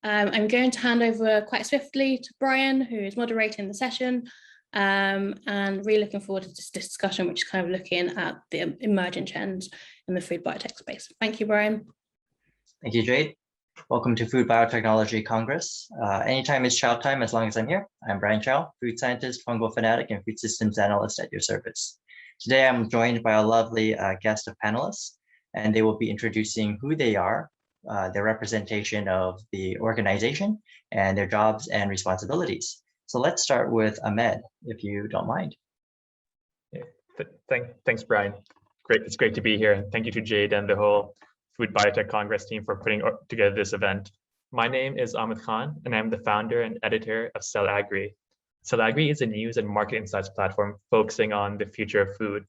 I'm going to hand over quite swiftly to Brian, who is moderating the session, and really looking forward to this discussion, which is kind of looking at the emerging trends in the food biotech space. Thank you, Brian. Thank you, Jade. Welcome to Food Biotechnology Congress. Anytime is Chau time as long as I'm here. I'm Brian Chau, food scientist, fungal fanatic, and food systems analyst at your service. Today, I'm joined by a lovely guest of panelists, and they will be introducing who they are, their representation of the organization, and their jobs and responsibilities. So let's start with Ahmed, if you don't mind. Yeah, thanks, Brian. Great, it's great to be here. And thank you to Jade and the whole Food Biotech Congress team for putting together this event. My name is Ahmed Khan, and I'm the founder and editor of Agri. Agri is a news and market insights platform focusing on the future of food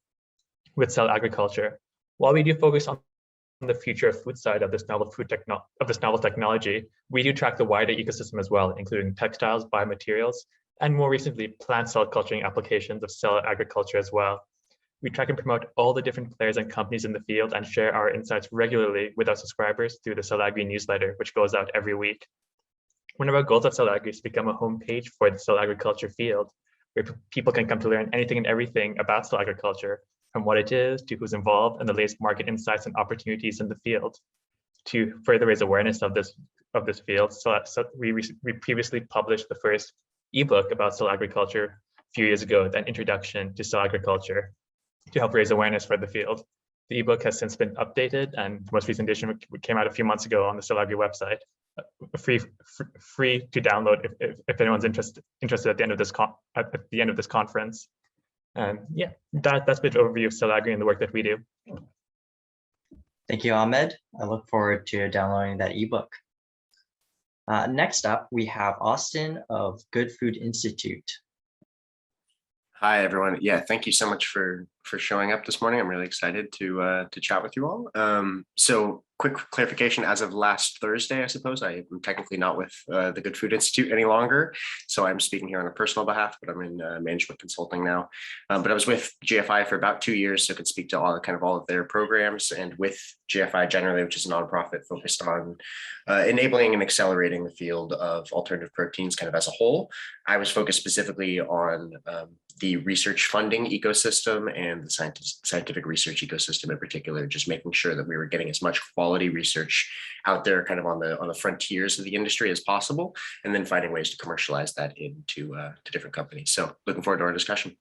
with cell agriculture. While we do focus on the future of food side of this novel technology, we do track the wider ecosystem as well, including textiles, biomaterials, and more recently, plant cell culturing applications of cell agriculture as well. We track and promote all the different players and companies in the field and share our insights regularly with our subscribers through the Agri newsletter, which goes out every week. One of our goals at Agri is to become a homepage for the cell agriculture field, where people can come to learn anything and everything about cell agriculture, from what it is to who's involved and the latest market insights and opportunities in the field. To further raise awareness of this field, we previously published the first ebook about cell agriculture a few years ago, an introduction to cell agriculture, to help raise awareness for the field. The ebook has since been updated, and the most recent edition came out a few months ago on the Agri website, free to download if anyone's interested at the end of this conference. And yeah, that's a bit of an overview of Agri and the work that we do. Thank you, Ahmed. I look forward to downloading that ebook. Next up, we have Austin of Good Food Institute. Hi, everyone. Yeah, thank you so much for showing up this morning. I'm really excited to chat with you all. So quick clarification, as of last Thursday, I suppose, I am technically not with the Good Food Institute any longer. So I'm speaking here on a personal behalf, but I'm in management consulting now. But I was with GFI for about 2 years, so I could speak to all of their programs, and with GFI generally, which is a nonprofit focused on enabling and accelerating the field of alternative proteins kind of as a whole. I was focused specifically on the research funding ecosystem and the scientific research ecosystem in particular, just making sure that we were getting as much quality research out there kind of on the frontiers of the industry as possible, and then finding ways to commercialize that into to different companies. So looking forward to our discussion.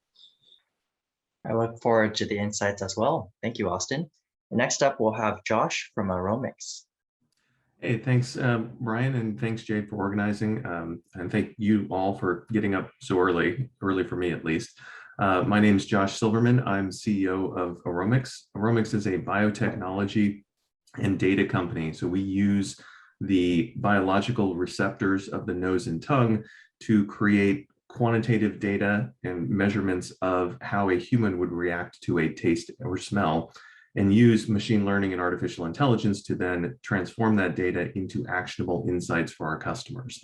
I look forward to the insights as well. Thank you, Austin. Next up, we'll have Josh from Aromyx. Hey, thanks, Brian, and thanks, Jade, for organizing. And thank you all for getting up so early for me at least. My name is Josh Silverman. I'm CEO of Aromyx. Aromyx is a biotechnology and data company. So we use the biological receptors of the nose and tongue to create quantitative data and measurements of how a human would react to a taste or smell, and use machine learning and artificial intelligence to then transform that data into actionable insights for our customers.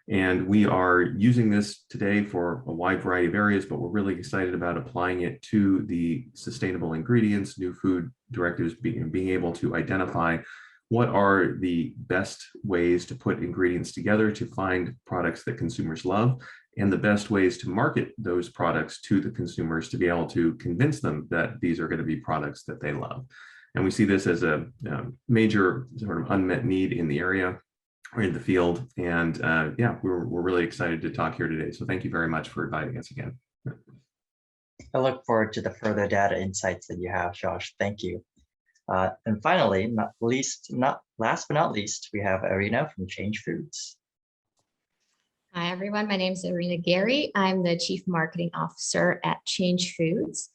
And we are using this today for a wide variety of areas, but we're really excited about applying it to the sustainable ingredients, new food directives, being able to identify what are the best ways to put ingredients together to find products that consumers love, and the best ways to market those products to the consumers to be able to convince them that these are going to be products that they love. And we see this as a major sort of unmet need in the area or in the field. And yeah, we're really excited to talk here today. So thank you very much for inviting us again. I look forward to the further data insights that you have, Josh. Thank you. And finally, last but not least, we have Irina from Change Foods. Hi, everyone. My name is Irina Gerry. I'm the Chief Marketing Officer at Change Foods.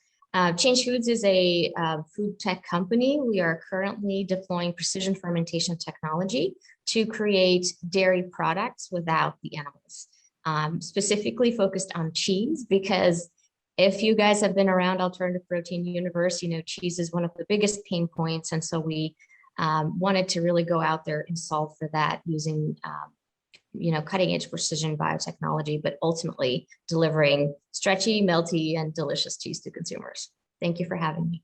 Change Foods is a food tech company. We are currently deploying precision fermentation technology to create dairy products without the animals, specifically focused on cheese, because if you guys have been around alternative protein universe, you know, cheese is one of the biggest pain points. And so we wanted to really go out there and solve for that using cutting edge precision biotechnology, but ultimately delivering stretchy, melty, and delicious cheese to consumers. Thank you for having me.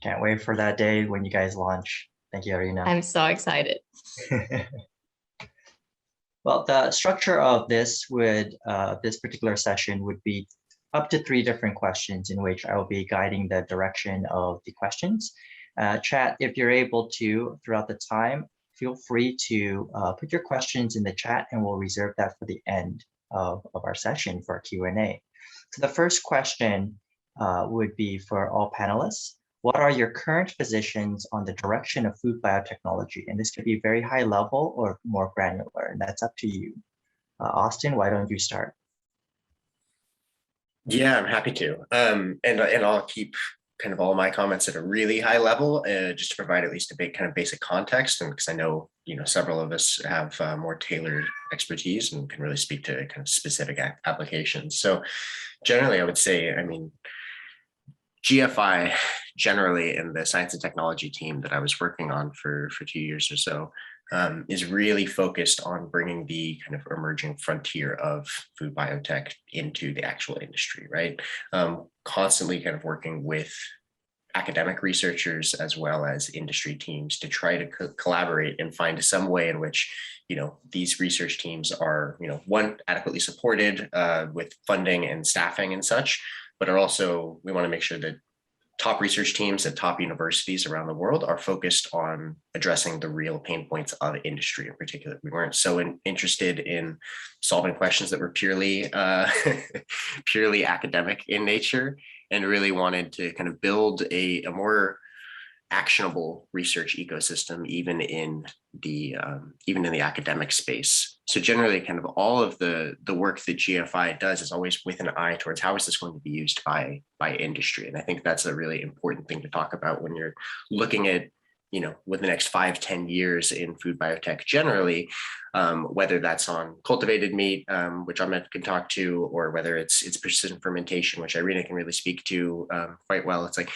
Can't wait for that day when you guys launch. Thank you, Irina. I'm so excited. Well, the structure of this this particular session would be up to 3 different questions in which I will be guiding the direction of the questions. Chat, if you're able to, throughout the time, feel free to put your questions in the chat and we'll reserve that for the end of our session for Q&A. So the first question would be for all panelists. What are your current positions on the direction of food biotechnology? And this could be very high level or more granular, and that's up to you. Austin, why don't you start? Yeah, I'm happy to. And I'll keep kind of all my comments at a really high level, just to provide at least a big kind of basic context. And because I know, several of us have more tailored expertise and can really speak to kind of specific applications. So generally, I would say, GFI generally in the science and technology team that I was working on for 2 years or so is really focused on bringing the kind of emerging frontier of food biotech into the actual industry, right? Constantly kind of working with academic researchers as well as industry teams to try to collaborate and find some way in which these research teams are one, adequately supported with funding and staffing and such, but are also, we want to make sure that top research teams at top universities around the world are focused on addressing the real pain points of industry in particular. We weren't so interested in solving questions that were purely purely academic in nature, and really wanted to kind of build a more actionable research ecosystem, even in the academic space. So generally, kind of all of the work that GFI does is always with an eye towards how is this going to be used by industry. And I think that's a really important thing to talk about when you're looking at, with the next 5-10 years in food biotech generally, whether that's on cultivated meat, which Ahmed can talk to, or whether it's precision fermentation, which Irina can really speak to quite well. It's like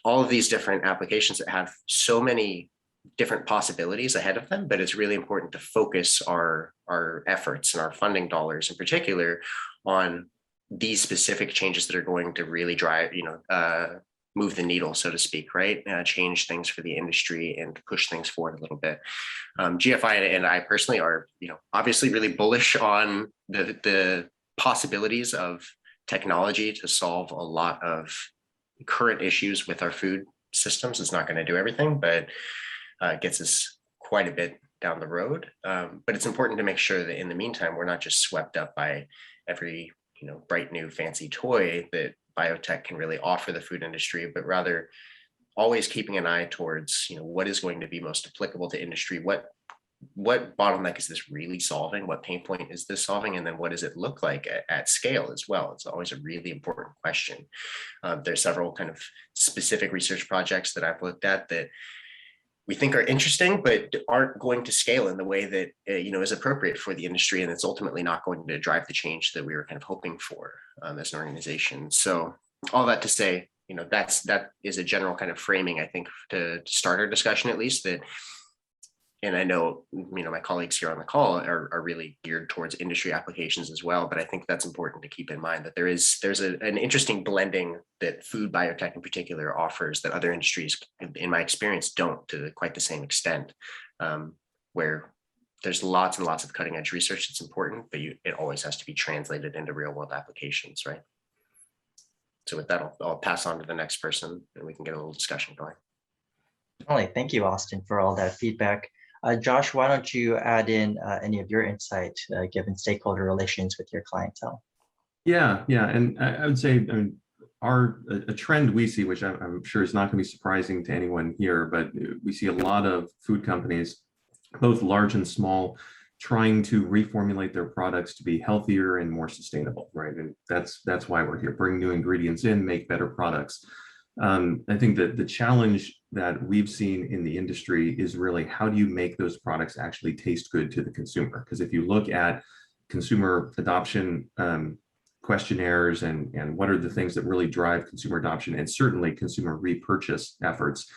all of these different applications that have so many different possibilities ahead of them, but it's really important to focus our efforts and our funding dollars in particular on these specific changes that are going to really drive, move the needle, so to speak, right? Change things for the industry and push things forward a little bit. GFI and I personally are, obviously really bullish on the possibilities of technology to solve a lot of current issues with our food systems. It's not going to do everything, but gets us quite a bit down the road. But it's important to make sure that in the meantime, we're not just swept up by every bright new fancy toy that biotech can really offer the food industry, but rather always keeping an eye towards what is going to be most applicable to industry, what bottleneck is this really solving, what pain point is this solving, and then what does it look like at scale as well. It's always a really important question. There's several kind of specific research projects that I've looked at that we think are interesting, but aren't going to scale in the way that is appropriate for the industry, and it's ultimately not going to drive the change that we were kind of hoping for as an organization. So all that to say, that is a general kind of framing, I think, to start our discussion at least. That, and I know my colleagues here on the call are really geared towards industry applications as well, but I think that's important to keep in mind that there's an interesting blending that food biotech in particular offers that other industries, in my experience, don't to quite the same extent, where there's lots and lots of cutting edge research that's important, but it always has to be translated into real world applications, right? So with that, I'll pass on to the next person and we can get a little discussion going. Thank you, Austin, for all that feedback. Josh, why don't you add in any of your insight given stakeholder relations with your clientele? Yeah, and I would say, a trend we see, which I'm sure is not going to be surprising to anyone here, but we see a lot of food companies, both large and small, trying to reformulate their products to be healthier and more sustainable, right? And that's why we're here: bring new ingredients in, make better products. I think that the challenge that we've seen in the industry is really how do you make those products actually taste good to the consumer? Because if you look at consumer adoption questionnaires and what are the things that really drive consumer adoption, and certainly consumer repurchase efforts,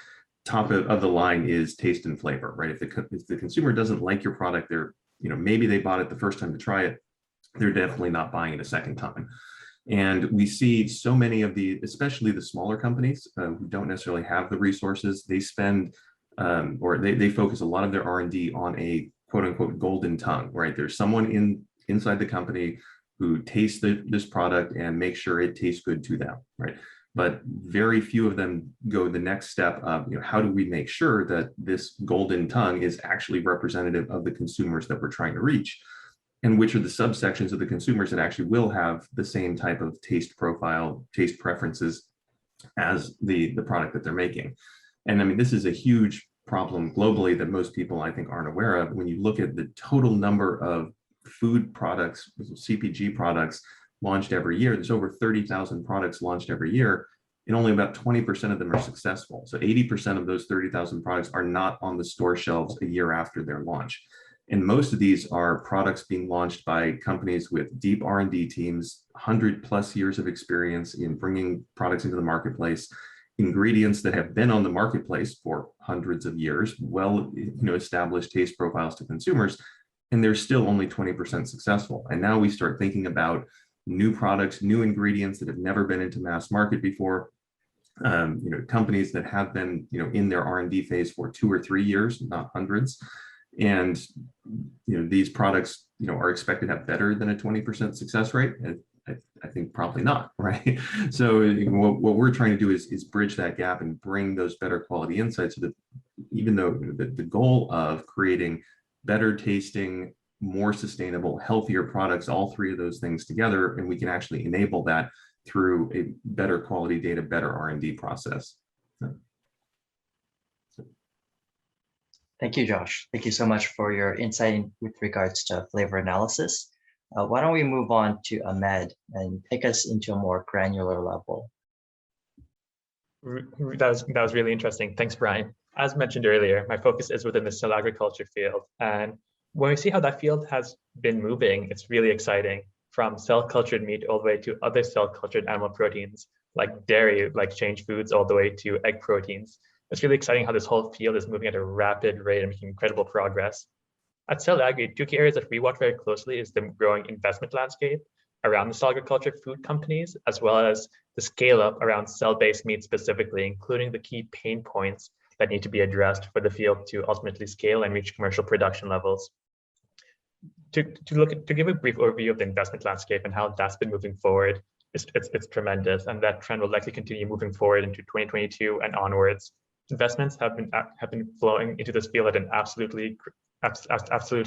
top of the line is taste and flavor, right? If the consumer doesn't like your product, they're, maybe they bought it the first time to try it, they're definitely not buying it a second time. And we see so many of especially the smaller companies who don't necessarily have the resources, they spend or they focus a lot of their R&D on a quote unquote golden tongue, right? There's someone inside the company who tastes this product and make sure it tastes good to them, right? But very few of them go the next step of, how do we make sure that this golden tongue is actually representative of the consumers that we're trying to reach? And which are the subsections of the consumers that actually will have the same type of taste profile, taste preferences as the product that they're making. And I mean, this is a huge problem globally that most people, I think, aren't aware of. When you look at the total number of food products, CPG products launched every year, there's over 30,000 products launched every year, and only about 20% of them are successful. So 80% of those 30,000 products are not on the store shelves a year after their launch. And most of these are products being launched by companies with deep R&D teams, 100+ years of experience in bringing products into the marketplace, ingredients that have been on the marketplace for hundreds of years, established taste profiles to consumers, and they're still only 20% successful. And now we start thinking about new products, new ingredients that have never been into mass market before, companies that have been, in their R&D phase for 2 or 3 years, not hundreds. And these products are expected to have better than a 20% success rate. I think probably not, right? So what we're trying to do is bridge that gap and bring those better quality insights, so that even though the goal of creating better tasting, more sustainable, healthier products, all three of those things together, and we can actually enable that through a better quality data, better R&D process. Thank you, Josh. Thank you so much for your insight with regards to flavor analysis. Why don't we move on to Ahmed and take us into a more granular level? That was really interesting. Thanks, Brian. As mentioned earlier, my focus is within the cell agriculture field. And when we see how that field has been moving, it's really exciting, from cell-cultured meat all the way to other cell-cultured animal proteins, like dairy, like Change Foods, all the way to egg proteins. It's really exciting how this whole field is moving at a rapid rate and making incredible progress. At Cell Agri, 2 key areas that we watch very closely is the growing investment landscape around the cell agriculture food companies, as well as the scale up around cell-based meat specifically, including the key pain points that need to be addressed for the field to ultimately scale and reach commercial production levels. To give a brief overview of the investment landscape and how that's been moving forward, it's tremendous, and that trend will likely continue moving forward into 2022 and onwards. Investments have been flowing into this field at an absolutely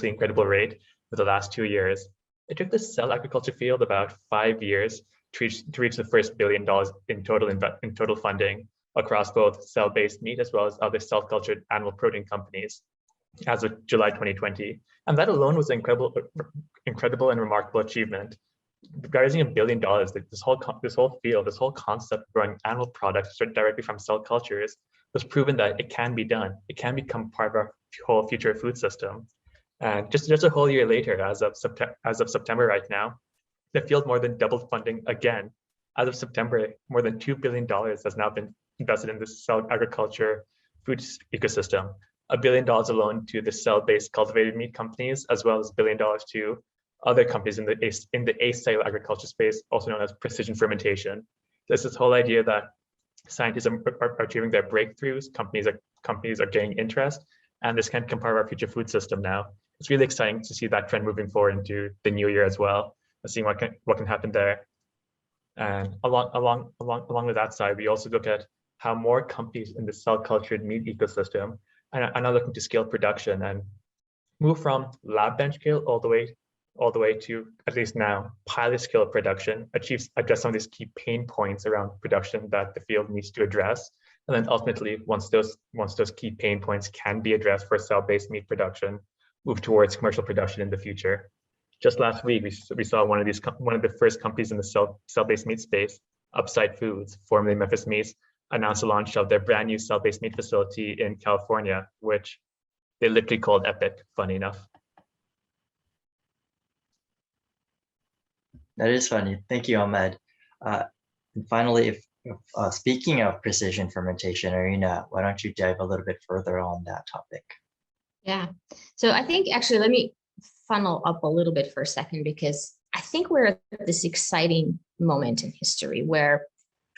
incredible rate for the last 2 years. It took the cell agriculture field about 5 years to reach the first $1 billion in total funding across both cell-based meat as well as other cell-cultured animal protein companies as of July 2020. And that alone was an incredible and remarkable achievement. Raising $1 billion, this whole field, this whole concept of growing animal products directly from cell cultures was proven that it can be done. It can become part of our whole future food system. And just a whole year later, as of September right now, the field more than doubled funding again. As of September, more than $2 billion has now been invested in the cell agriculture food ecosystem. $1 billion alone to the cell-based cultivated meat companies, as well as $1 billion to other companies in the acell agriculture space, also known as precision fermentation. There's this whole idea that scientists are achieving their breakthroughs, companies are gaining interest, and this can become part of our future food system now. It's really exciting to see that trend moving forward into the new year as well, and seeing what can happen there. And along with that side, we also look at how more companies in the cell cultured meat ecosystem are now looking to scale production and move from lab bench scale all the way to, at least now, pilot scale production, address some of these key pain points around production that the field needs to address. And then ultimately, once those key pain points can be addressed for cell-based meat production, move towards commercial production in the future. Just last week, we saw one of the first companies in the cell-based meat space, Upside Foods, formerly Memphis Meats, announced the launch of their brand new cell-based meat facility in California, which they literally called Epic, funny enough. That is funny. Thank you, Ahmed. And finally, speaking of precision fermentation, Irina, why don't you dive a little bit further on that topic? Yeah, so I think actually, let me funnel up a little bit for a second, because I think we're at this exciting moment in history where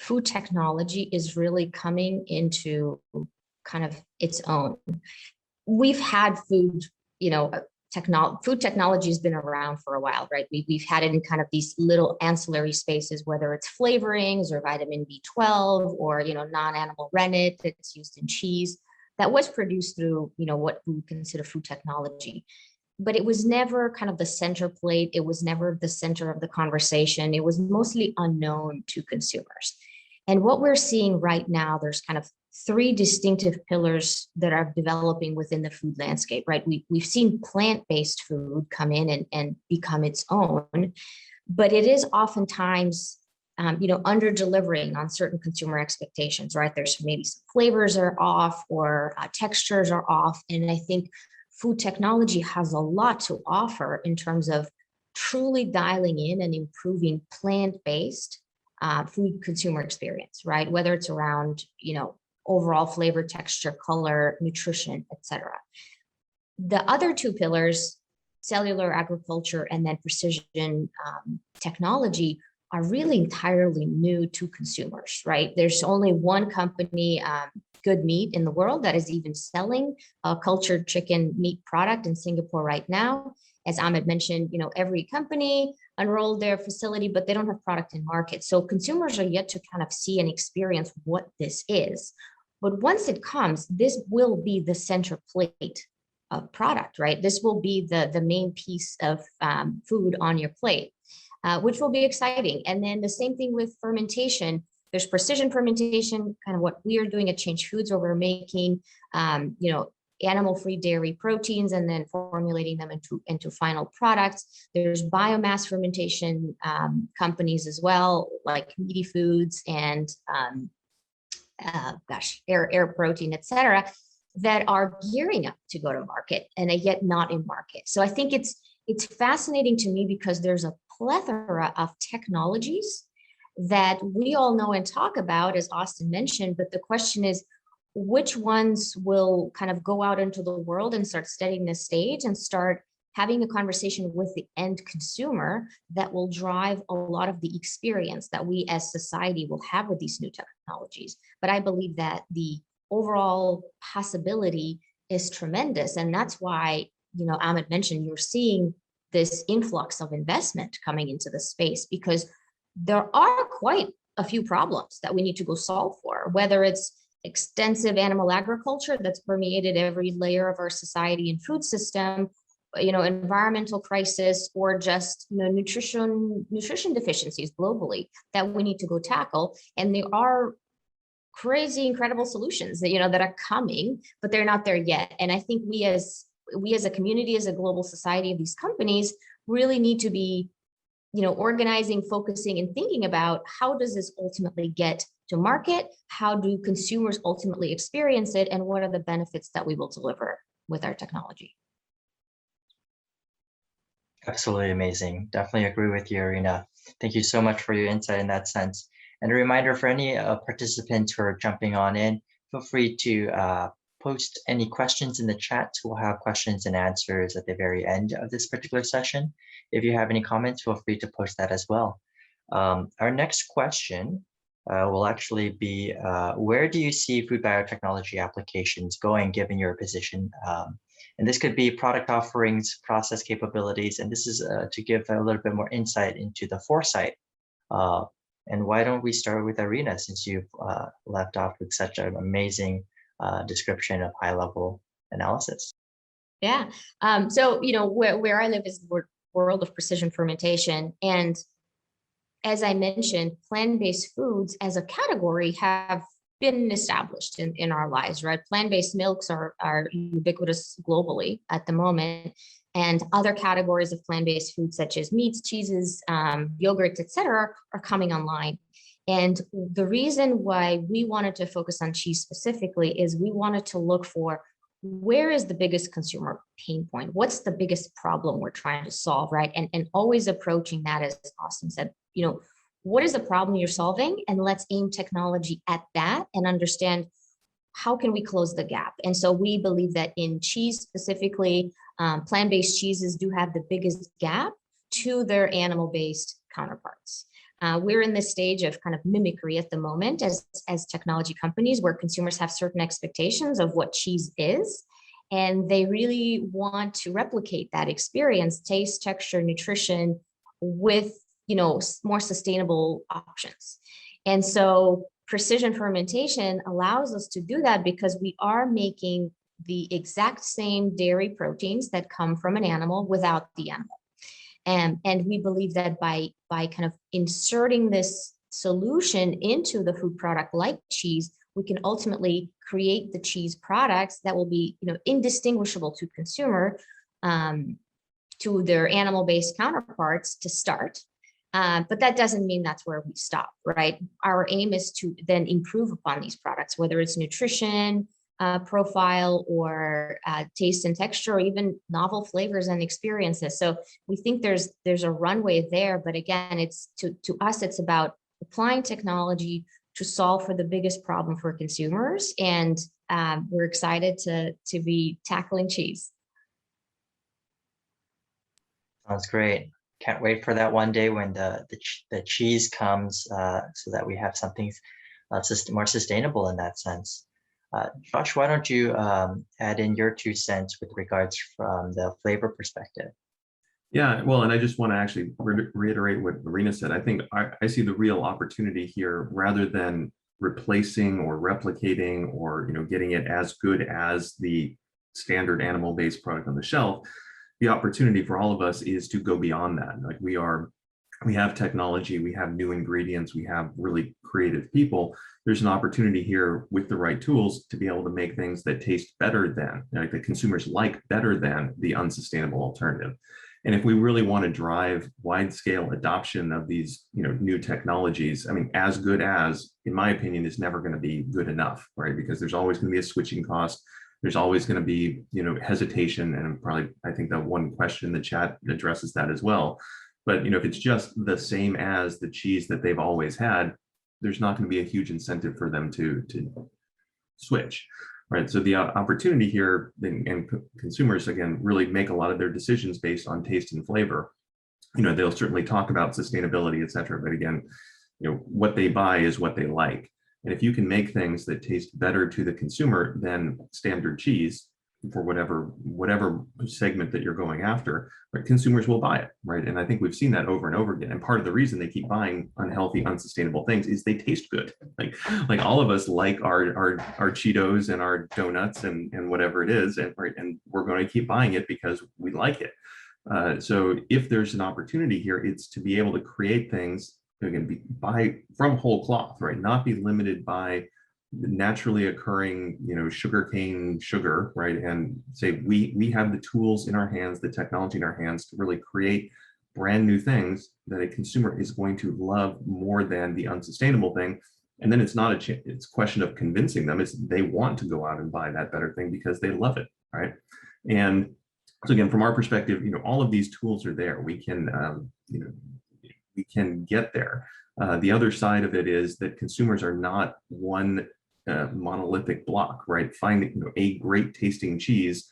food technology is really coming into kind of its own. We've had food, food technology has been around for a while, right? We've had it in kind of these little ancillary spaces, whether it's flavorings or vitamin B12 or, non-animal rennet that's used in cheese that was produced through, what we consider food technology. But it was never kind of the center plate. It was never the center of the conversation. It was mostly unknown to consumers. And what we're seeing right now, there's kind of three distinctive pillars that are developing within the food landscape, right? We've seen plant-based food come in and become its own, but it is oftentimes, under delivering on certain consumer expectations, right? There's maybe some flavors are off or textures are off. And I think food technology has a lot to offer in terms of truly dialing in and improving plant-based food consumer experience, right? Whether it's around, overall flavor, texture, color, nutrition, etc. The other two pillars, cellular agriculture and then precision technology, are really entirely new to consumers, right? There's only one company, Good Meat, in the world that is even selling a cultured chicken meat product in Singapore right now. As Ahmed mentioned, every company unrolled their facility, but they don't have product in market. So consumers are yet to kind of see and experience what this is. But once it comes, this will be the center plate of product, right? This will be the main piece of food on your plate, which will be exciting. And then the same thing with fermentation. There's precision fermentation, kind of what we are doing at Change Foods, where we're making, animal-free dairy proteins and then formulating them into final products. There's biomass fermentation companies as well, like Meaty Foods and Air Protein, etc., that are gearing up to go to market and are yet not in market. So I think it's fascinating to me because there's a plethora of technologies that we all know and talk about, as Austin mentioned, but the question is, which ones will kind of go out into the world and start setting the stage and start having a conversation with the end consumer that will drive a lot of the experience that we as society will have with these new technologies. But I believe that the overall possibility is tremendous. And that's why, Ahmed mentioned, you're seeing this influx of investment coming into the space, because there are quite a few problems that we need to go solve for, whether it's extensive animal agriculture that's permeated every layer of our society and food system, environmental crisis, or just nutrition deficiencies globally that we need to go tackle. And there are crazy, incredible solutions that that are coming, but they're not there yet. And I think we as a community, as a global society of these companies, really need to be organizing, focusing, and thinking about how does this ultimately get to market? How do consumers ultimately experience it? And what are the benefits that we will deliver with our technology? Absolutely amazing. Definitely agree with you, Irina. Thank you so much for your insight in that sense. And a reminder for any participants who are jumping on in, feel free to post any questions in the chat. We'll have questions and answers at the very end of this particular session. If you have any comments, feel free to post that as well. Our next question will actually be, where do you see food biotechnology applications going given your position? And this could be product offerings, process capabilities, and this is to give a little bit more insight into the foresight. And why don't we start with Irina, since you've left off with such an amazing description of high-level analysis. Yeah. So, where I live is the world of precision fermentation. And as I mentioned, plant-based foods as a category have been established in our lives, right? Plant-based milks are ubiquitous globally at the moment. And other categories of plant-based foods, such as meats, cheeses, yogurts, etc., are coming online. And the reason why we wanted to focus on cheese specifically is we wanted to look for where is the biggest consumer pain point? What's the biggest problem we're trying to solve, right? And always approaching that, as Austin said, what is the problem you're solving? And let's aim technology at that and understand how can we close the gap. And so we believe that in cheese specifically, plant-based cheeses do have the biggest gap to their animal-based counterparts. We're in this stage of kind of mimicry at the moment as technology companies, where consumers have certain expectations of what cheese is. And they really want to replicate that experience, taste, texture, nutrition, with, you know, more sustainable options. And so precision fermentation allows us to do that because we are making the exact same dairy proteins that come from an animal without the animal. And we believe that by kind of inserting this solution into the food product like cheese, we can ultimately create the cheese products that will be, you know, indistinguishable to consumer, to their animal-based counterparts to start. But that doesn't mean that's where we stop, right? Our aim is to then improve upon these products, whether it's nutrition profile or taste and texture, or even novel flavors and experiences. So we think there's a runway there, but again, it's to us, it's about applying technology to solve for the biggest problem for consumers. And we're excited to be tackling cheese. Sounds great. Can't wait for that one day when the cheese comes, so that we have something more sustainable in that sense. Josh, why don't you add in your 2 cents with regards from the flavor perspective? Yeah, well, and I just want to actually reiterate what Irina said. I think I see the real opportunity here, rather than replacing or replicating or, you know, getting it as good as the standard animal-based product on the shelf. The opportunity for all of us is to go beyond that. Like we have technology, we have new ingredients, we have really creative people. There's an opportunity here with the right tools to be able to make things that taste better than, like the consumers like better than the unsustainable alternative. And if we really want to drive wide-scale adoption of these, you know, new technologies, I mean, as good as, in my opinion, is never going to be good enough, right? Because there's always going to be a switching cost. There's always going to be, you know, hesitation, and probably, I think that one question in the chat addresses that as well. But, you know, if it's just the same as the cheese that they've always had, there's not going to be a huge incentive for them to switch, right? So the opportunity here, and consumers, again, really make a lot of their decisions based on taste and flavor. You know, they'll certainly talk about sustainability, et cetera, but again, you know, what they buy is what they like. And if you can make things that taste better to the consumer than standard cheese for whatever segment that you're going after, right, consumers will buy it, right? And I think we've seen that over and over again. And part of the reason they keep buying unhealthy, unsustainable things is they taste good. Like all of us like our Cheetos and our donuts and whatever it is, and right, and we're going to keep buying it because we like it. So if there's an opportunity here, it's to be able to create things, again, from whole cloth, right? Not be limited by naturally occurring, you know, sugarcane sugar, right? And say we have the tools in our hands, the technology in our hands to really create brand new things that a consumer is going to love more than the unsustainable thing. And then it's not it's a question of convincing them. It's they want to go out and buy that better thing because they love it, right? And so again, from our perspective, you know, all of these tools are there. We can, you know, we can get there. The other side of it is that consumers are not one monolithic block, right? Finding, you know, a great tasting cheese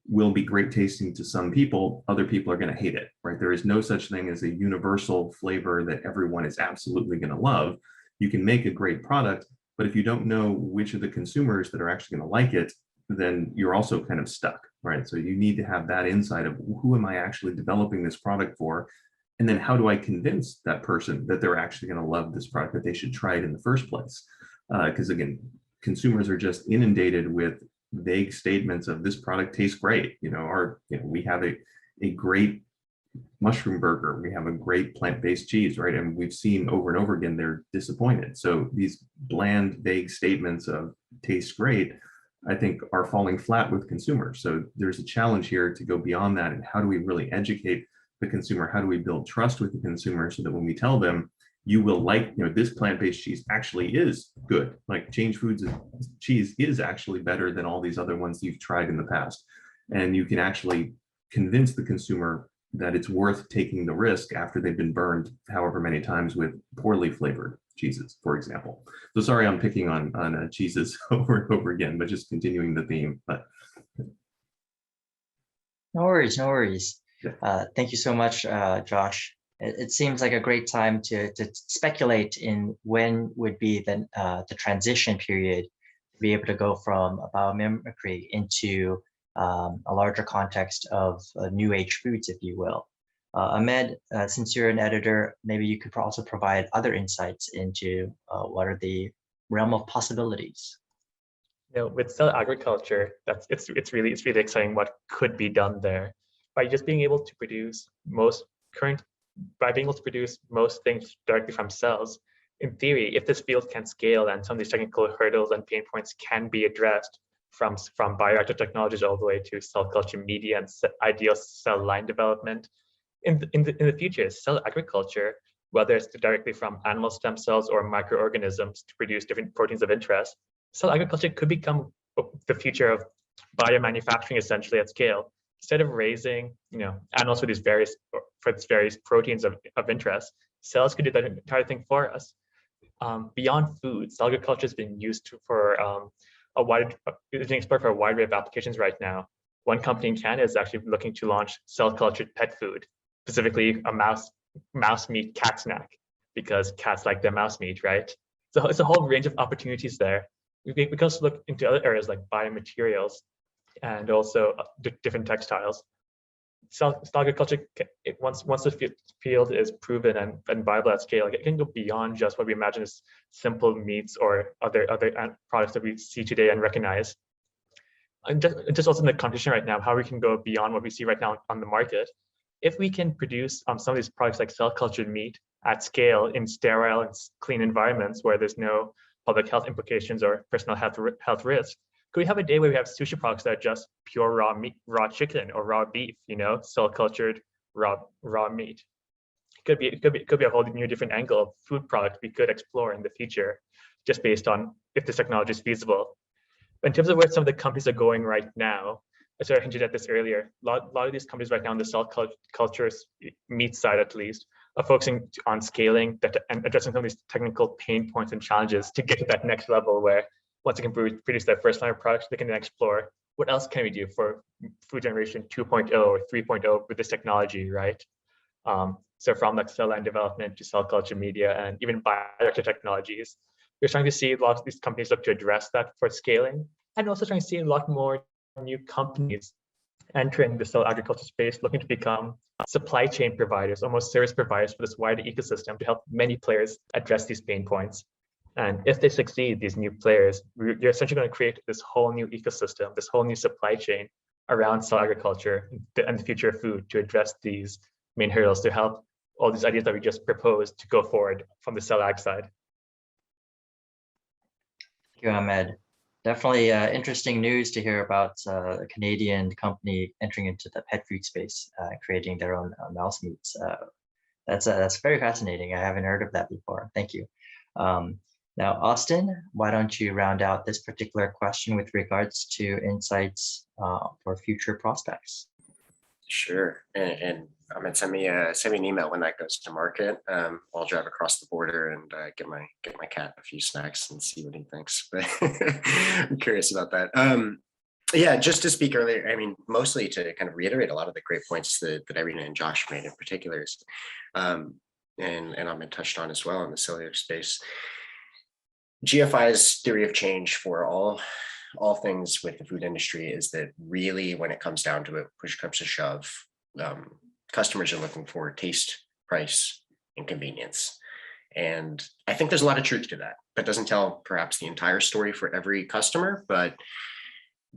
will be great tasting to some people. Other people are going to hate it, right? There is no such thing as a universal flavor that everyone is absolutely going to love. You can make a great product, but if you don't know which of the consumers that are actually going to like it, then you're also kind of stuck, right? So you need to have that insight of who am I actually developing this product for? And then how do I convince that person that they're actually going to love this product, that they should try it in the first place? Because again, consumers are just inundated with vague statements of this product tastes great. You know, we have a great mushroom burger, we have a great plant-based cheese, right? And we've seen over and over again, they're disappointed. So these bland, vague statements of tastes great, I think are falling flat with consumers. So there's a challenge here to go beyond that. And how do we really educate the consumer? How do we build trust with the consumer so that when we tell them, you will like, you know, this plant-based cheese actually is good. Like Change Foods cheese is actually better than all these other ones you've tried in the past. And you can actually convince the consumer that it's worth taking the risk after they've been burned however many times with poorly flavored cheeses, for example. So sorry, I'm picking on cheeses over and over again, but just continuing the theme. But no worries, no worries. Thank you so much, Josh. It seems like a great time to speculate in when would be the transition period to be able to go from biomimicry into a larger context of new age foods, if you will. Ahmed, since you're an editor, maybe you could also provide other insights into what are the realm of possibilities. With cell agriculture, it's really exciting what could be done there by just being able to produce most things directly from cells. In theory, if this field can scale and some of these technical hurdles and pain points can be addressed from bioreactor technologies all the way to cell culture media and ideal cell line development, in the future, cell agriculture, whether it's directly from animal stem cells or microorganisms to produce different proteins of interest, cell agriculture could become the future of biomanufacturing essentially at scale. Instead of raising, animals for these various proteins of interest, cells could do that entire thing for us. Beyond food, cell agriculture has been used for a wide array of applications right now. One company in Canada is actually looking to launch cell-cultured pet food, specifically a mouse meat cat snack, because cats like their mouse meat, right? So it's a whole range of opportunities there. We can also look into other areas like biomaterials and also different textiles. Cell agriculture, once the field is proven and viable at scale, it can go beyond just what we imagine as simple meats or other products that we see today and recognize. And just also in the competition right now, how we can go beyond what we see right now on the market. If we can produce some of these products like cell cultured meat at scale in sterile and clean environments where there's no public health implications or personal health risk, could we have a day where we have sushi products that are just pure raw meat, raw chicken or raw beef, cell cultured raw meat? It could be a whole new different angle of food product we could explore in the future, just based on if this technology is feasible. But in terms of where some of the companies are going right now, I sort of hinted at this earlier. A lot of these companies right now on the cell culture meat side, at least, are focusing on scaling and addressing some of these technical pain points and challenges to get to that next level where once they can produce their first line of products, they can then explore what else can we do for food generation 2.0 or 3.0 with this technology, right? So from like cell line development to cell culture media and even bioreactor technologies, we're starting to see a lot of these companies look to address that for scaling, and also trying to see a lot more new companies entering the cell agriculture space, looking to become supply chain providers, almost service providers for this wider ecosystem to help many players address these pain points. And if they succeed, these new players, you're essentially going to create this whole new ecosystem, this whole new supply chain around cell agriculture and the future of food to address these main hurdles to help all these ideas that we just proposed to go forward from the cell ag side. Thank you, Ahmed. Definitely interesting news to hear about a Canadian company entering into the pet food space, creating their own mouse meats. That's very fascinating. I haven't heard of that before. Thank you. Now, Austin, why don't you round out this particular question with regards to insights for future prospects? Sure, and Ahmed, send me an email when that goes to market. I'll drive across the border and get my cat a few snacks and see what he thinks. But I'm curious about that. Yeah, just to speak earlier, I mean, mostly to kind of reiterate a lot of the great points that Irina and Josh made in particular, and Ahmed touched on as well in the cellular space. GFI's theory of change for all things with the food industry is that really, when it comes down to it, push comes to shove, customers are looking for taste, price, and convenience. And I think there's a lot of truth to that. That doesn't tell perhaps the entire story for every customer, but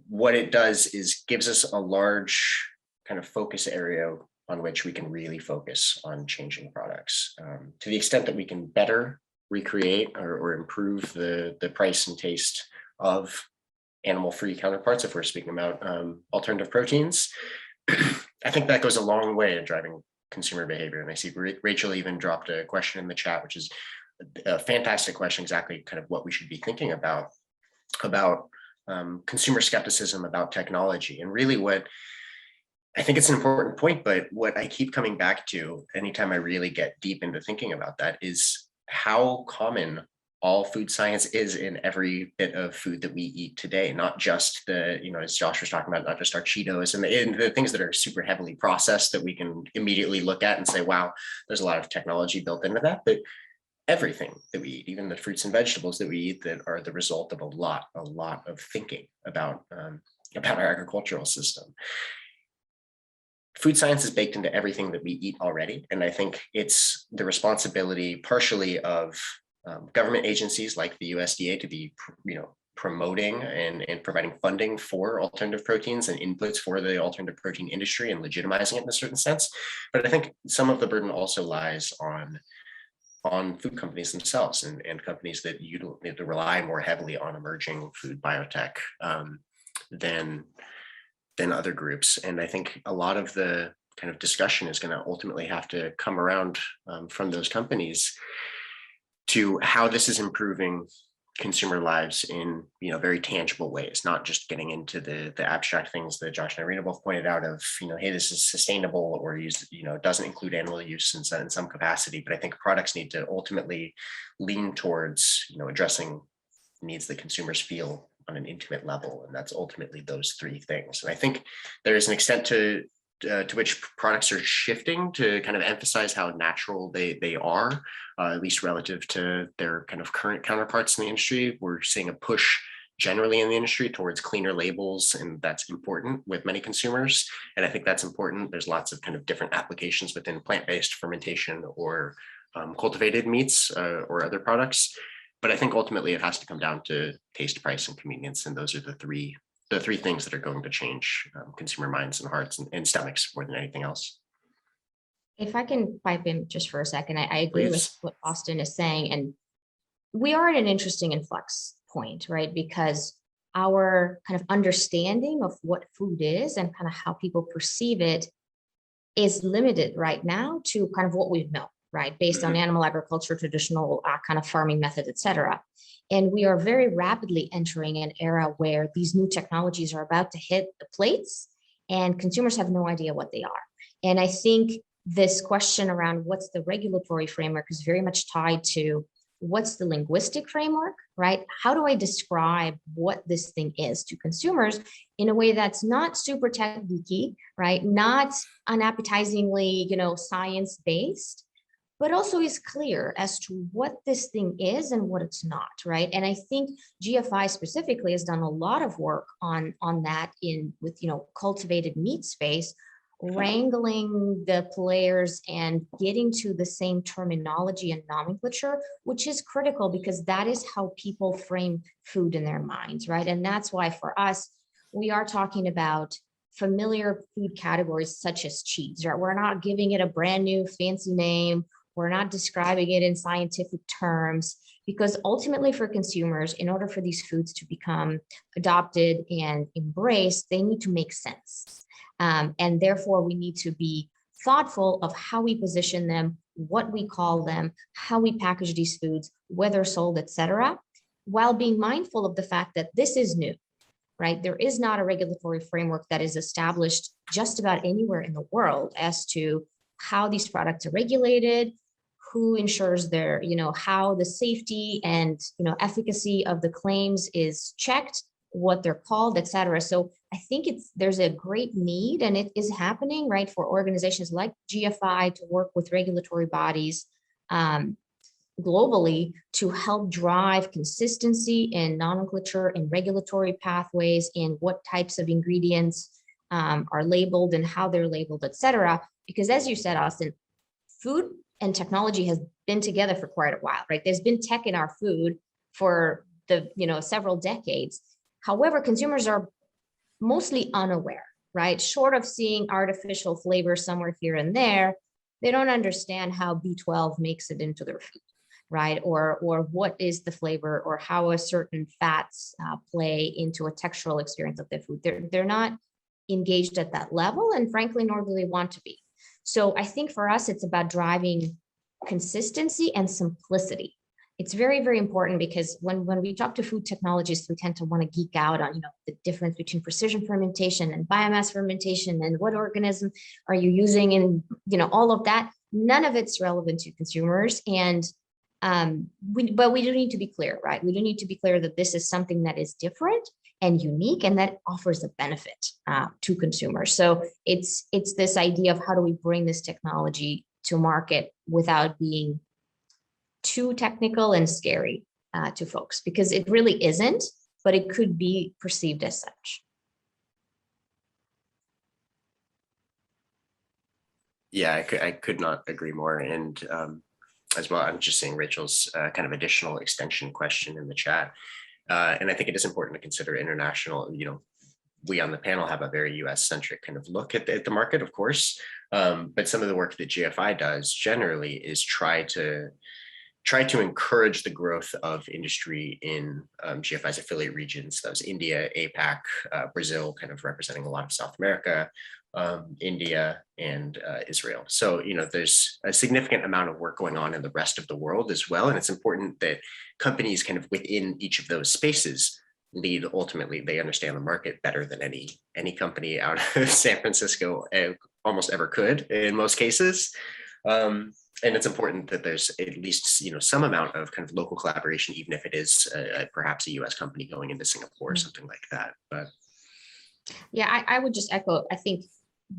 what it does is gives us a large kind of focus area on which we can really focus on changing products. To the extent that we can better recreate or improve the price and taste of animal-free counterparts, if we're speaking about alternative proteins, I think that goes a long way in driving consumer behavior. And I see Rachel even dropped a question in the chat, which is a fantastic question, exactly kind of what we should be thinking about consumer skepticism about technology. And really what I think it's an important point, but what I keep coming back to anytime I really get deep into thinking about that is how common all food science is in every bit of food that we eat today, not just the, as Josh was talking about, not just our Cheetos and the things that are super heavily processed that we can immediately look at and say, wow, there's a lot of technology built into that, but everything that we eat, even the fruits and vegetables that we eat that are the result of a lot of thinking about about our agricultural system. Food science is baked into everything that we eat already. And I think it's the responsibility partially of government agencies like the USDA to be, promoting and providing funding for alternative proteins and inputs for the alternative protein industry and legitimizing it in a certain sense. But I think some of the burden also lies on food companies themselves and companies that rely more heavily on emerging food biotech than other groups. And I think a lot of the kind of discussion is going to ultimately have to come around from those companies to how this is improving consumer lives in very tangible ways, not just getting into the abstract things that Josh and Irina both pointed out of, hey, this is sustainable or doesn't include animal use in some capacity. But I think products need to ultimately lean towards addressing needs that consumers feel on an intimate level, and that's ultimately those three things. And I think there is an extent to which products are shifting to kind of emphasize how natural they are, at least relative to their kind of current counterparts in the industry. We're seeing a push generally in the industry towards cleaner labels, and that's important with many consumers. And I think that's important. There's lots of kind of different applications within plant-based fermentation or cultivated meats or other products. But I think ultimately it has to come down to taste, price, and convenience. And those are the three things that are going to change consumer minds and hearts and stomachs more than anything else. If I can pipe in just for a second, I agree Please. with what Austin is saying. And we are at an interesting influx point, right? Because our kind of understanding of what food is and kind of how people perceive it is limited right now to kind of what we know, right? Based on animal agriculture, traditional kind of farming methods, et cetera. And we are very rapidly entering an era where these new technologies are about to hit the plates and consumers have no idea what they are. And I think this question around what's the regulatory framework is very much tied to what's the linguistic framework, right? How do I describe what this thing is to consumers in a way that's not super tech geeky, right? Not unappetizingly, science-based, but also is clear as to what this thing is and what it's not, right? And I think GFI specifically has done a lot of work on that with cultivated meat space, wrangling the players and getting to the same terminology and nomenclature, which is critical because that is how people frame food in their minds, right? And that's why for us, we are talking about familiar food categories such as cheese, right? We're not giving it a brand new fancy name. We're not describing it in scientific terms, because ultimately for consumers, in order for these foods to become adopted and embraced, they need to make sense. And therefore, we need to be thoughtful of how we position them, what we call them, how we package these foods, whether sold, et cetera, while being mindful of the fact that this is new, right? There is not a regulatory framework that is established just about anywhere in the world as to how these products are regulated, who ensures their, how the safety and, efficacy of the claims is checked, what they're called, et cetera. So I think there's a great need, and it is happening, right, for organizations like GFI to work with regulatory bodies globally to help drive consistency in nomenclature and regulatory pathways in what types of ingredients are labeled and how they're labeled, et cetera. Because as you said, Austin, food and technology has been together for quite a while, right? There's been tech in our food for several decades. However, consumers are mostly unaware, right? Short of seeing artificial flavor somewhere here and there, they don't understand how B12 makes it into their food, right? Or what is the flavor, or how a certain fats play into a textural experience of their food. They're not engaged at that level, and frankly, nor do they want to be. So I think for us, it's about driving consistency and simplicity. It's very, very important because when we talk to food technologists, we tend to want to geek out on, the difference between precision fermentation and biomass fermentation and what organism are you using and, all of that. None of it's relevant to consumers. And but we do need to be clear, right? We do need to be clear that this is something that is different and unique and that offers a benefit to consumers. So it's this idea of how do we bring this technology to market without being too technical and scary to folks, because it really isn't, but it could be perceived as such. Yeah, I could not agree more. And as well, I'm just seeing Rachel's kind of additional extension question in the chat. And I think it is important to consider international, we on the panel have a very US centric kind of look at the market, of course. But some of the work that GFI does generally is try to encourage the growth of industry in GFI's affiliate regions. That was India, APAC, Brazil, kind of representing a lot of South America, India, and Israel. So, there's a significant amount of work going on in the rest of the world as well. And it's important that companies kind of within each of those spaces lead. Ultimately, they understand the market better than any company out of San Francisco almost ever could in most cases. And it's important that there's at least, some amount of kind of local collaboration, even if it is perhaps a US company going into Singapore or something like that. But yeah, I would just echo, I think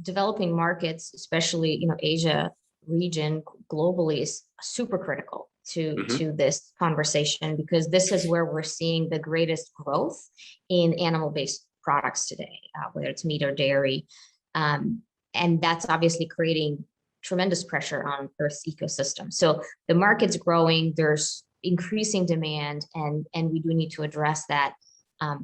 developing markets, especially, Asia region globally, is super critical to this conversation, because this is where we're seeing the greatest growth in animal-based products today, whether it's meat or dairy. And that's obviously creating tremendous pressure on Earth's ecosystem. So the market's growing, there's increasing demand, and we do need to address that.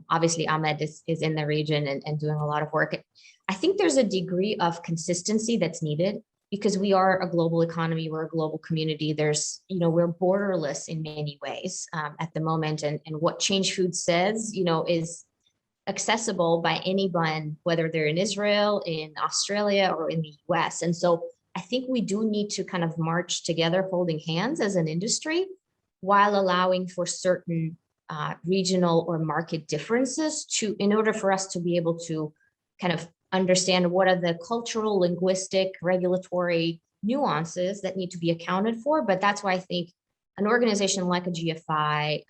Obviously, Ahmed is in the region and doing a lot of work. I think there's a degree of consistency that's needed, because we are a global economy, we're a global community. There's, we're borderless in many ways at the moment. And what Change Food says, is accessible by anyone, whether they're in Israel, in Australia, or in the US. And so I think we do need to kind of march together, holding hands as an industry, while allowing for certain regional or market differences in order for us to be able to kind of understand what are the cultural, linguistic, regulatory nuances that need to be accounted for. But that's why I think an organization like a GFI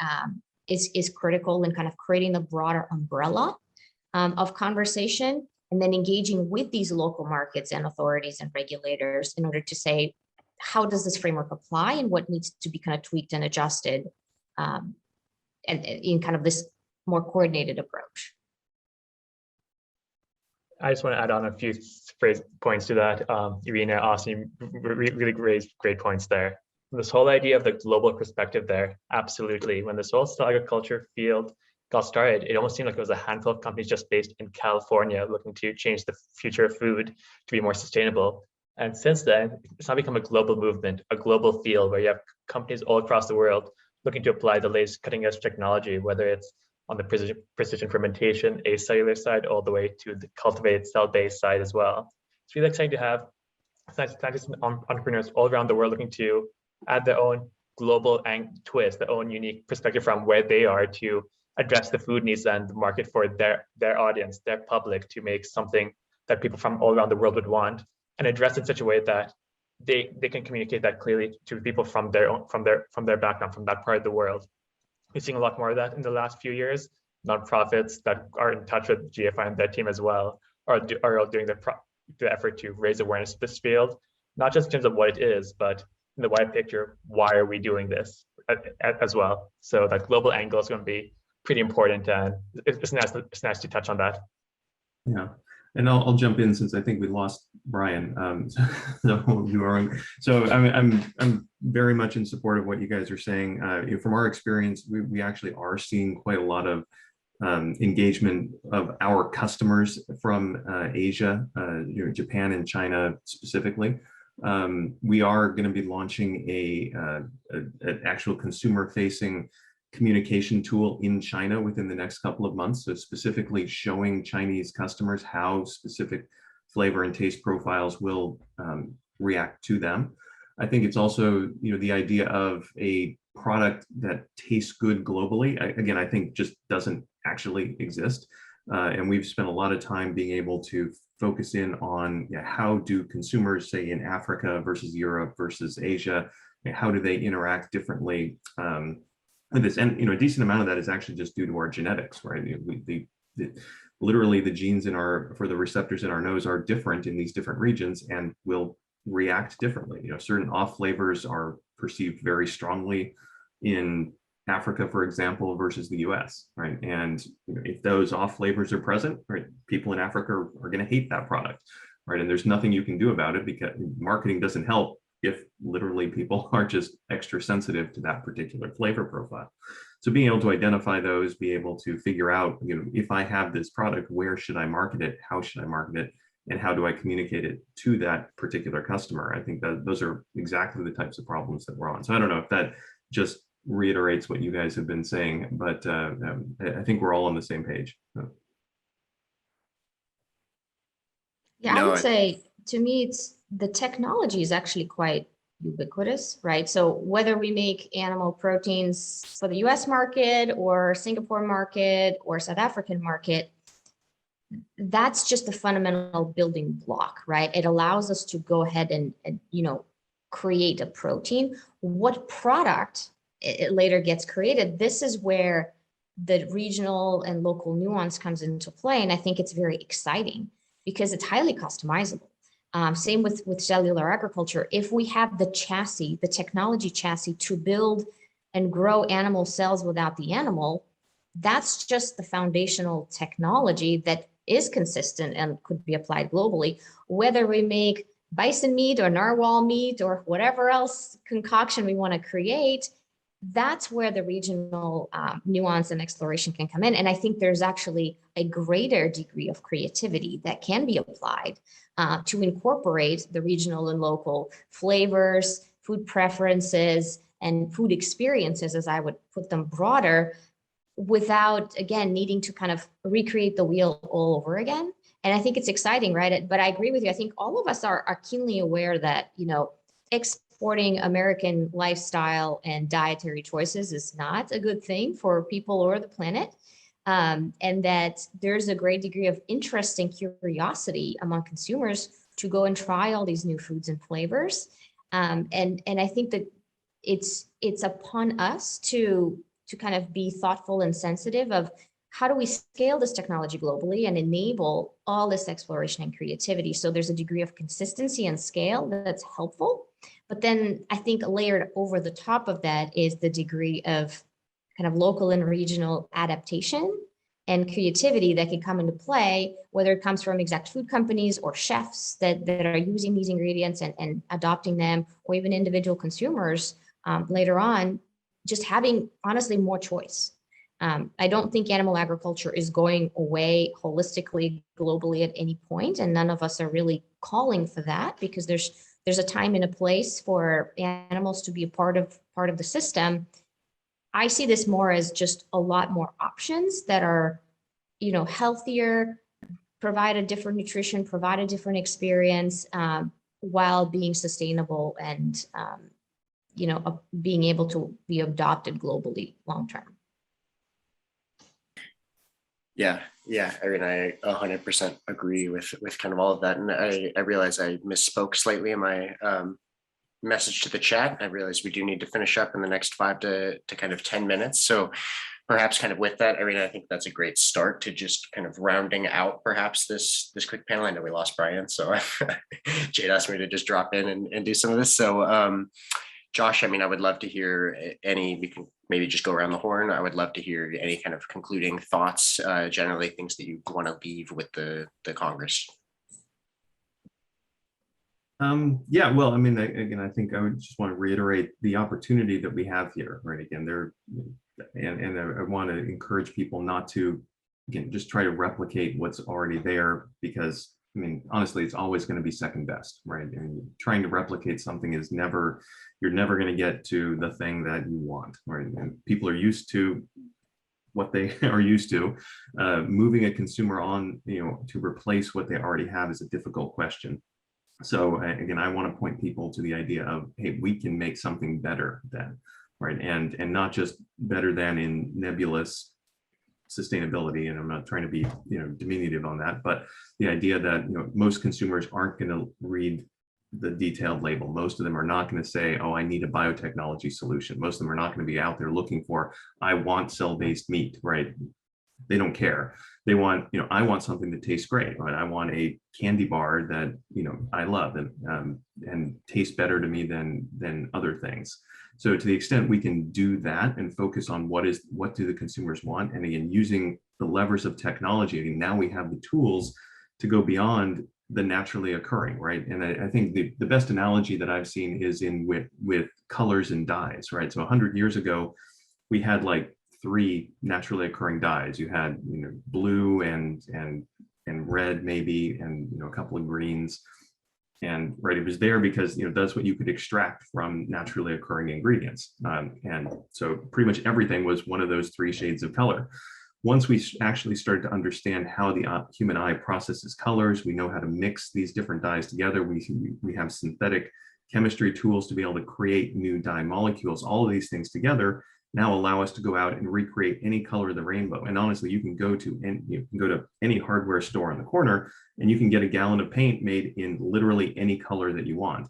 is critical in kind of creating the broader umbrella of conversation, and then engaging with these local markets and authorities and regulators in order to say, how does this framework apply and what needs to be kind of tweaked and adjusted, and in kind of this more coordinated approach. I just want to add on a few points to that. Irina, Austin, really great points there. This whole idea of the global perspective there, absolutely. When this whole cell agriculture field got started, it almost seemed like it was a handful of companies just based in California looking to change the future of food to be more sustainable. And since then, it's now become a global movement, a global field where you have companies all across the world looking to apply the latest cutting edge technology, whether it's on the precision fermentation, acellular side, all the way to the cultivated cell-based side as well. It's really exciting to have scientists and entrepreneurs all around the world looking to add their own global twist, their own unique perspective from where they are to address the food needs and the market for their audience, their public, to make something that people from all around the world would want, and address it in such a way that they can communicate that clearly to people from their background, from that part of the world. We're seeing a lot more of that in the last few years. Nonprofits that are in touch with GFI and their team as well are doing the effort to raise awareness of this field, not just in terms of what it is, but in the wide picture, why are we doing this as well? So that global angle is going to be pretty important, and it's nice to touch on that. Yeah, and I'll jump in since I think we lost Brian. So I'm very much in support of what you guys are saying. From our experience, we actually are seeing quite a lot of engagement of our customers from Asia, Japan and China specifically. We are going to be launching an actual consumer-facing communication tool in China within the next couple of months. So specifically showing Chinese customers how specific flavor and taste profiles will react to them. I think it's also, the idea of a product that tastes good globally, again, I think just doesn't actually exist. And we've spent a lot of time being able to focus in on how do consumers, say in Africa versus Europe versus Asia, how do they interact differently with this? And a decent amount of that is actually just due to our genetics, right? Literally the genes for the receptors in our nose are different in these different regions and will react differently. Certain off flavors are perceived very strongly in Africa, for example, versus the US, right? And if those off flavors are present, right, people in Africa are going to hate that product. right? And there's nothing you can do about it because marketing doesn't help if literally people are just extra sensitive to that particular flavor profile. So being able to identify those, be able to figure out, if I have this product, where should I market it? How should I market it? And how do I communicate it to that particular customer? I think that those are exactly the types of problems that we're on. So I don't know if that just reiterates what you guys have been saying, but I think we're all on the same page. Yeah, I would say, to me, it's the technology is actually quite ubiquitous, right? So whether we make animal proteins for the US market or Singapore market or South African market, that's just the fundamental building block, right? It allows us to go ahead and create a protein. What product it later gets created, this is where the regional and local nuance comes into play. And I think it's very exciting because it's highly customizable. Same with cellular agriculture. If we have the chassis, the technology chassis to build and grow animal cells without the animal, that's just the foundational technology that is consistent and could be applied globally. Whether we make bison meat or narwhal meat or whatever else concoction we want to create, that's where the regional nuance and exploration can come in. And I think there's actually a greater degree of creativity that can be applied to incorporate the regional and local flavors, food preferences, and food experiences, as I would put them broader, without, again, needing to kind of recreate the wheel all over again. And I think it's exciting, right? But I agree with you. I think all of us are keenly aware that, exporting American lifestyle and dietary choices is not a good thing for people or the planet. And that there's a great degree of interest and curiosity among consumers to go and try all these new foods and flavors. And I think that it's upon us to kind of be thoughtful and sensitive of how do we scale this technology globally and enable all this exploration and creativity. So there's a degree of consistency and scale that's helpful. But then I think layered over the top of that is the degree of kind of local and regional adaptation and creativity that can come into play, whether it comes from exact food companies or chefs that are using these ingredients and adopting them, or even individual consumers later on, just having, honestly, more choice. I don't think animal agriculture is going away holistically, globally at any point, and none of us are really calling for that, because there's a time and a place for animals to be a part of the system. I see this more as just a lot more options that are, healthier, provide a different nutrition, provide a different experience, while being sustainable and, being able to be adopted globally long term. Yeah, Irina, I 100% agree with kind of all of that. And I realize I misspoke slightly in my message to the chat. I realize we do need to finish up in the next 5 to kind of 10 minutes. So perhaps kind of with that, Irina, I think that's a great start to just kind of rounding out perhaps this quick panel. I know we lost Brian, so Jade asked me to just drop in and do some of this. So Josh, I mean, I would love to hear we can maybe just go around the horn. I would love to hear any kind of concluding thoughts, generally things that you want to leave with the Congress. Yeah, well, I mean, again, I think I would just want to reiterate the opportunity that we have here, right? Again, and I want to encourage people not to, again, just try to replicate what's already there, because, I mean, honestly, it's always going to be second best, right? And trying to replicate something is you're never going to get to the thing that you want, right? And people are used to what they are used to. Moving a consumer on, to replace what they already have is a difficult question. So again, I want to point people to the idea of, hey, we can make something better than, right? And not just better than in nebulous sustainability, and I'm not trying to be diminutive on that, but the idea that most consumers aren't going to read the detailed label. Most of them are not going to say, oh, I need a biotechnology solution. Most of them are not going to be out there looking for, I want cell-based meat, right? They don't care. They want, I want something that tastes great, right? I want a candy bar that, I love and tastes better to me than other things. So to the extent we can do that and focus on what do the consumers want, and again, using the levers of technology, now we have the tools to go beyond the naturally occurring, right? And I think the best analogy that I've seen is in with colors and dyes, right? So 100 years ago, we had like 3 naturally occurring dyes. You had, you know, blue and red maybe, and, you know, a couple of greens. And right, it was there because, you know, that's what you could extract from naturally occurring ingredients. And so pretty much everything was one of those 3 shades of color. Once we actually started to understand how the human eye processes colors, we know how to mix these different dyes together. We have synthetic chemistry tools to be able to create new dye molecules. All of these things together now allow us to go out and recreate any color of the rainbow. And honestly, you can go to any hardware store on the corner and you can get a gallon of paint made in literally any color that you want.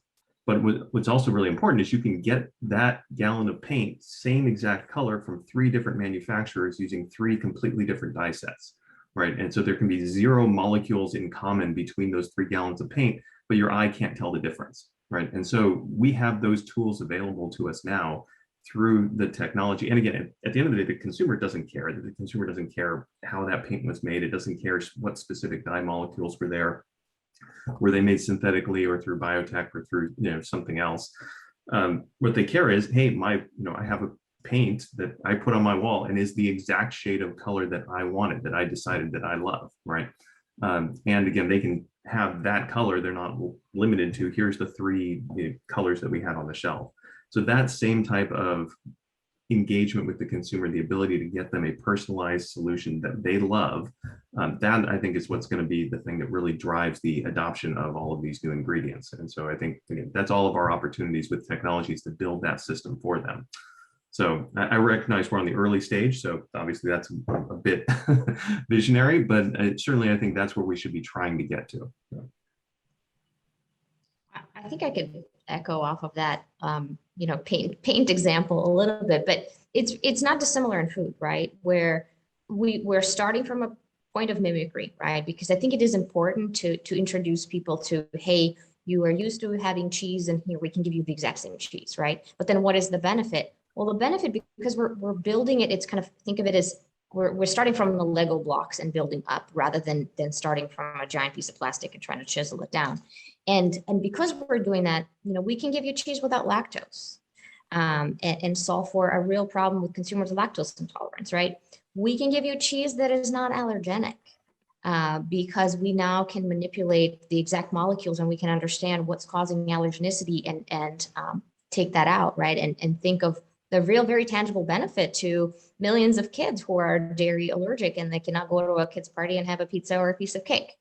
But what's also really important is you can get that gallon of paint, same exact color, from 3 different manufacturers using 3 completely different dye sets, right? And so there can be 0 molecules in common between those 3 gallons of paint, but your eye can't tell the difference, right? And so we have those tools available to us now through the technology. And again, at the end of the day, the consumer doesn't care. The consumer doesn't care how that paint was made. It doesn't care what specific dye molecules were there. Were they made synthetically or through biotech or through, you know, something else? What they care is, hey, I have a paint that I put on my wall and is the exact shade of color that I wanted, that I decided that I love, right? And again, they can have that color. They're not limited to, here's the 3 colors that we had on the shelf. So that same type of engagement with the consumer, the ability to get them a personalized solution that they love, that I think is what's going to be the thing that really drives the adoption of all of these new ingredients. And so I think, again, that's all of our opportunities with technologies to build that system for them. So I recognize we're on the early stage, so obviously that's a bit visionary, but certainly I think that's where we should be trying to get to. I think I could echo off of that, paint example a little bit, but it's not dissimilar in food, right? Where we're starting from a point of mimicry, right? Because I think it is important to introduce people to, hey, you are used to having cheese, and here we can give you the exact same cheese, right? But then what is the benefit? Well, the benefit, because we're building it, it's kind of, think of it as we're starting from the Lego blocks and building up, rather than starting from a giant piece of plastic and trying to chisel it down. And because we're doing that, we can give you cheese without lactose, and solve for a real problem with consumers' lactose intolerance, right? We can give you cheese that is not allergenic, because we now can manipulate the exact molecules, and we can understand what's causing allergenicity and take that out, right? And think of the real, very tangible benefit to millions of kids who are dairy allergic and they cannot go to a kid's party and have a pizza or a piece of cake.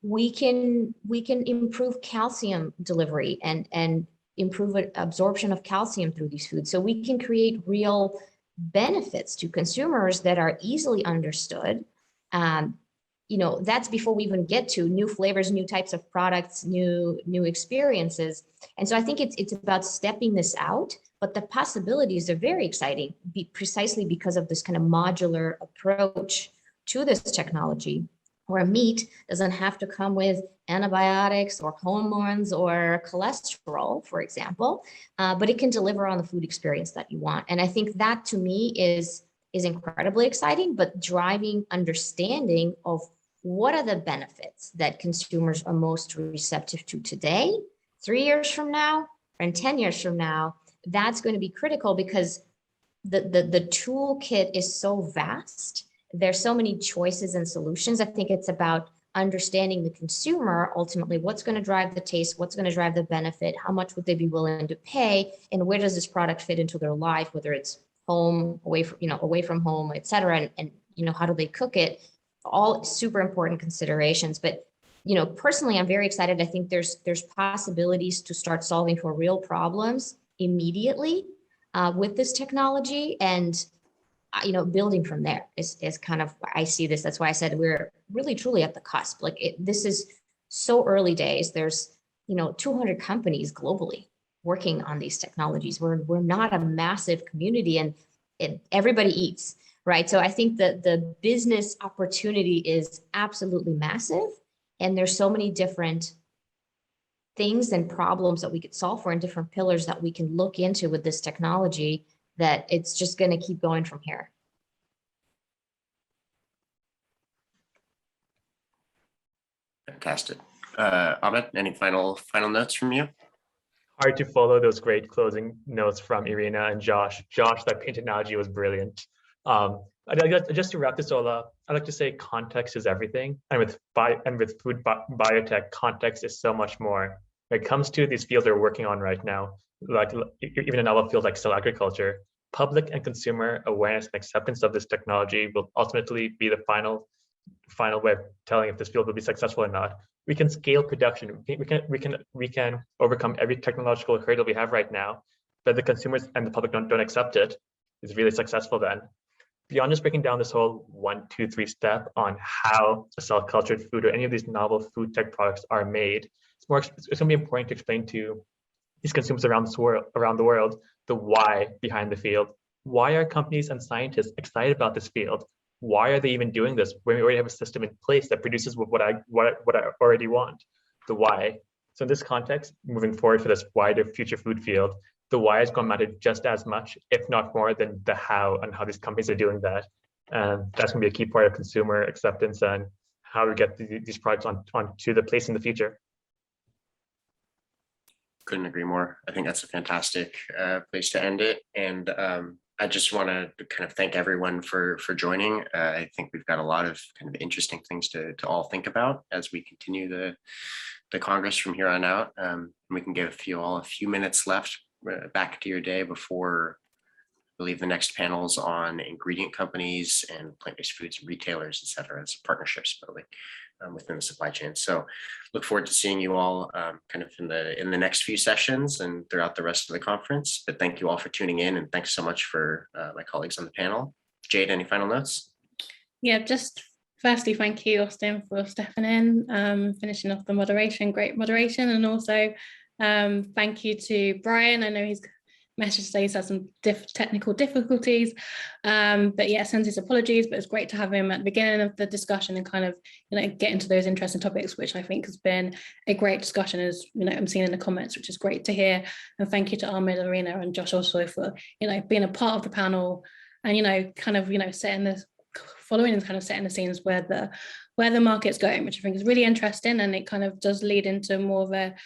We can improve calcium delivery and improve absorption of calcium through these foods. So we can create real benefits to consumers that are easily understood. That's before we even get to new flavors, new types of products, new experiences. And so I think it's about stepping this out, but the possibilities are very exciting, precisely because of this kind of modular approach to this technology, where meat doesn't have to come with antibiotics or hormones or cholesterol, for example, but it can deliver on the food experience that you want. And I think that, to me, is incredibly exciting, but driving understanding of what are the benefits that consumers are most receptive to today, 3 years from now, and 10 years from now. That's going to be critical, because the toolkit is so vast. There's so many choices and solutions. I think it's about understanding the consumer, ultimately, what's going to drive the taste, what's going to drive the benefit, how much would they be willing to pay, and where does this product fit into their life, whether it's home, away from home, et cetera, and how do they cook it? All super important considerations. But personally, I'm very excited. I think there's possibilities to start solving for real problems immediately with this technology, and building from there is kind of, I see this. That's why I said we're really truly at the cusp. This is so early days. There's 200 companies globally working on these technologies. We're not a massive community, and everybody eats, right? So I think that the business opportunity is absolutely massive, and there's so many different things and problems that we could solve for, and different pillars that we can look into with this technology, that it's just going to keep going from here. Fantastic. Ahmed, any final notes from you? Hard to follow those great closing notes from Irina and Josh. Josh, that paint analogy was brilliant. Just to wrap this all up, I'd like to say context is everything. And with food biotech, context is so much more. When it comes to these fields we're working on right now, like even a novel field like cell agriculture, public and consumer awareness and acceptance of this technology will ultimately be the final way of telling if this field will be successful or not. We can scale production. We can overcome every technological hurdle we have right now, but the consumers and the public don't accept it. It's really successful then. Beyond just breaking down this whole 1, 2, 3 step on how a cell cultured food or any of these novel food tech products are made, it's going to be important to explain to these consumers around the world the why behind the field. Why are companies and scientists excited about this field? Why are they even doing this when we already have a system in place that produces what I already want? The why. So in this context, moving forward for this wider future food field, the why is going to matter just as much, if not more, than the how and how these companies are doing that. And that's going to be a key part of consumer acceptance and how we get these products onto the place in the future. Couldn't agree more. I think that's a fantastic place to end it. And I just want to kind of thank everyone for joining. I think we've got a lot of kind of interesting things to all think about as we continue the Congress from here on out. We can give you all a few minutes left back to your day before I believe the next panels on ingredient companies and plant-based foods retailers, et cetera, as partnerships building within the supply chain. So look forward to seeing you all kind of in the next few sessions and throughout the rest of the conference. But thank you all for tuning in, and thanks so much for my colleagues on the panel. Jade, any final notes? Yeah, just firstly, thank you, Austin, for stepping in, finishing off the moderation, great moderation, and also thank you to Brian. I know he's message says he's had some technical difficulties, but yeah, sends his apologies, but it's great to have him at the beginning of the discussion and kind of, you know, get into those interesting topics, which I think has been a great discussion, as you know, I'm seeing in the comments, which is great to hear. And thank you to Ahmed, Irina and Josh also for, you know, being a part of the panel and, you know, kind of, you know, following and kind of setting the scenes where the market's going, which I think is really interesting, and it kind of does lead into more of a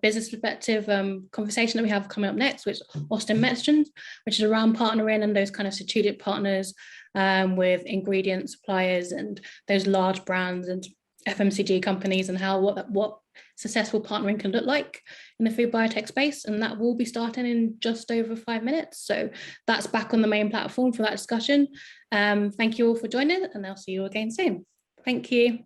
business perspective conversation that we have coming up next, which Austin mentioned, which is around partnering and those kind of strategic partners with ingredient suppliers and those large brands and FMCG companies, and how what successful partnering can look like in the food biotech space. And that will be starting in just over 5 minutes. So that's back on the main platform for that discussion. Thank you all for joining, and I'll see you again soon. Thank you.